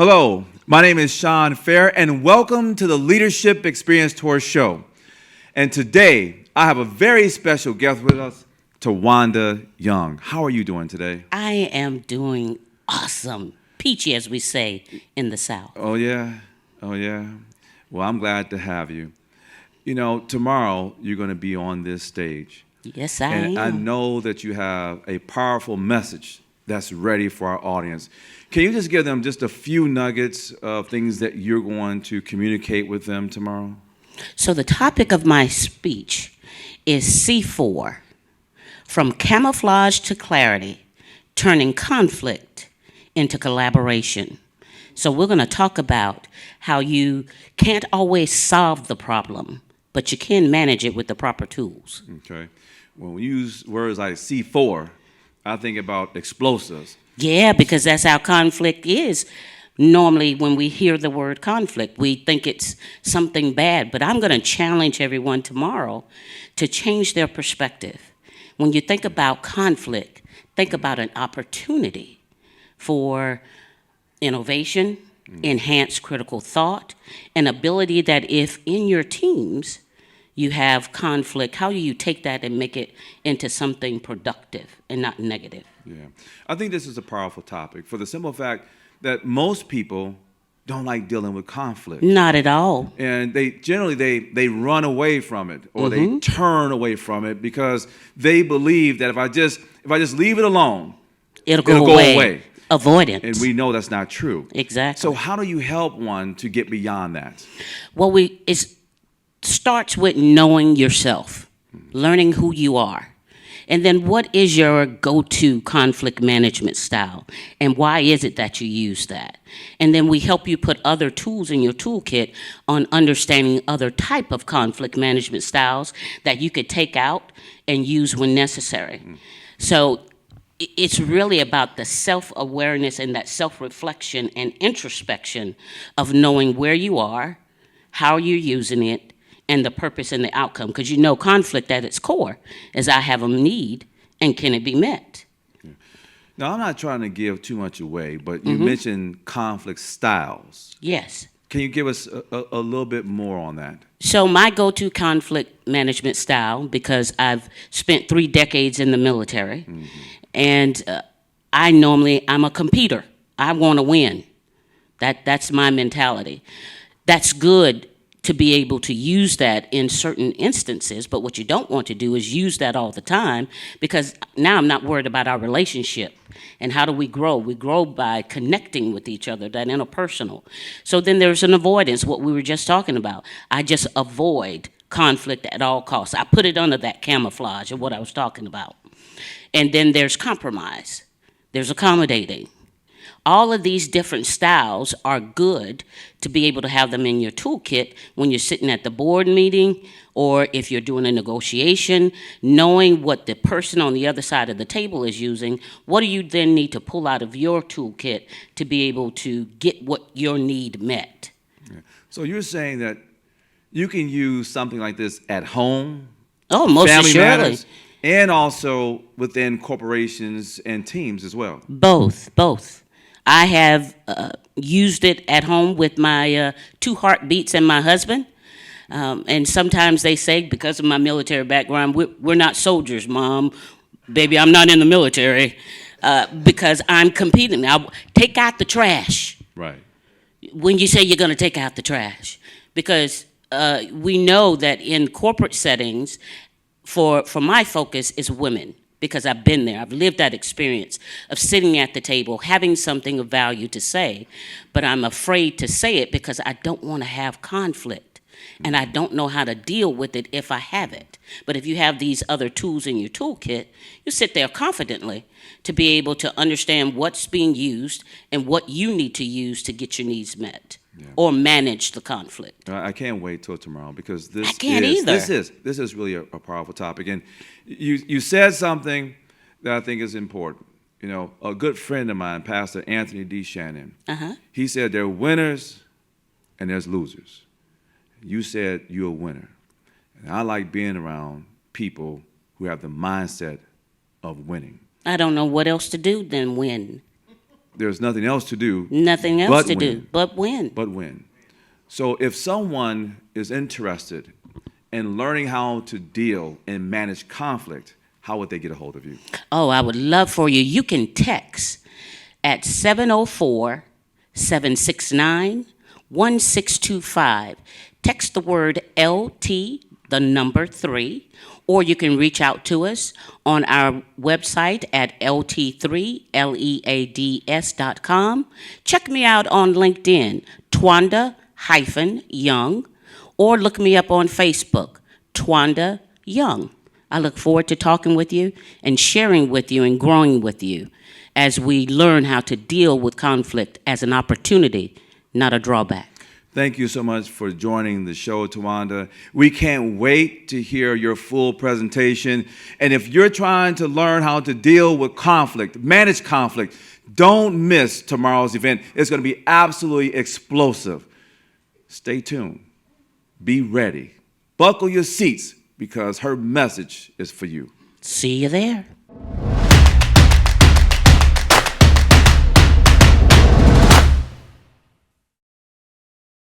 Hello, my name is Shawn and welcome to the Leadership Experience Tour Show. And today, I have a very special guest with us, Twanda Young. How are you doing today? I am doing awesome. Peachy, as we say in the South. Oh, yeah? Well, I'm glad to have you. You know, tomorrow, you're going to be on this stage. Yes, I And am. I know that you have a powerful message that's ready for our audience. Can you just give them just a few nuggets of things that you're going to communicate with them tomorrow? So the topic of my speech is C4, from camouflage to clarity, turning conflict into collaboration. So we're going to talk about how you can't always solve the problem, but you can manage it with the proper tools. Okay. When we use words like C4, I think about explosives. Yeah, because that's how conflict is. Normally, when we hear the word conflict, we think it's something bad. But I'm going to challenge everyone tomorrow to change their perspective. When you think about conflict, think about an opportunity for innovation, enhanced critical thought, an ability that if in your teams you have conflict, how do you take that and make it into something productive and not negative? Yeah. I think this is a powerful topic for the simple fact that most people don't like dealing with conflict. Not at all. And they generally they run away from it or they turn away from it because they believe that if I just leave it alone, It'll go away. Avoidance. And we know that's not true. Exactly. So how do you help one to get beyond that? Well, it starts with knowing yourself, learning who you are. And then what is your go-to conflict management style? And why is it that you use that? And then we help you put other tools in your toolkit on understanding other type of conflict management styles that you could take out and use when necessary. So it's really about the self-awareness and that self-reflection and introspection of knowing where you are, how you're using it, and the purpose and the outcome. Because you know conflict at its core is I have a need and can it be met? Yeah. Now, I'm not trying to give too much away, but you mentioned conflict styles. Yes. Can you give us a little bit more on that? So my go-to conflict management style, because I've spent 3 decades in the military, and I'm a competitor. I want to win. That's my mentality. That's good to be able to use that in certain instances, but what you don't want to do is use that all the time, because now I'm not worried about our relationship. And how do we grow? We grow by connecting with each other, that interpersonal. So then there's an avoidance, what we were just talking about. I just avoid conflict at all costs. I put it under that camouflage of what I was talking about. And then there's compromise. There's accommodating. All of these different styles are good to be able to have them in your toolkit when you're sitting at the board meeting or if you're doing a negotiation, knowing what the person on the other side of the table is using. What do you then need to pull out of your toolkit to be able to get what your need met? Yeah. So you're saying that you can use something like this at home, Oh, most family assuredly. matters, and also within corporations and teams as well. Both. I have used it at home with my 2 heartbeats and my husband. And sometimes they say, because of my military background, we're not soldiers, Mom. Baby, I'm not in the military. Because I'm competing. I'll take out the trash. Right. When you say you're going to take out the trash. Because we know that in corporate settings, for my focus is women. Because I've been there. I've lived that experience of sitting at the table, having something of value to say, but I'm afraid to say it because I don't want to have conflict. And I don't know how to deal with it if I have it. But if you have these other tools in your toolkit, you sit there confidently to be able to understand what's being used and what you need to use to get your needs met. Yeah. Or manage the conflict. I can't wait till tomorrow because this is really a powerful topic. And you said something that I think is important. You know, a good friend of mine, Pastor Anthony D. Shannon, he said there are winners and there's losers. You said you're a winner. And I like being around people who have the mindset of winning. I don't know what else to do than win. there's nothing else to do. Nothing else to do but win. But win. So if someone is interested in learning how to deal and manage conflict, how would they get a hold of you? Oh, I would love for you. You can text at 704-769-1625. Text the word LT, the number 3, or you can reach out to us on our website at LT3Leads.com. Check me out on LinkedIn, Twanda-Young, or look me up on Facebook, Twanda Young. I look forward to talking with you and sharing with you and growing with you as we learn how to deal with conflict as an opportunity, not a drawback. Thank you so much for joining the show, Twanda. We can't wait to hear your full presentation. And if you're trying to learn how to deal with conflict, manage conflict, don't miss tomorrow's event. It's going to be absolutely explosive. Stay tuned. Be ready. Buckle your seats because her message is for you. See you there.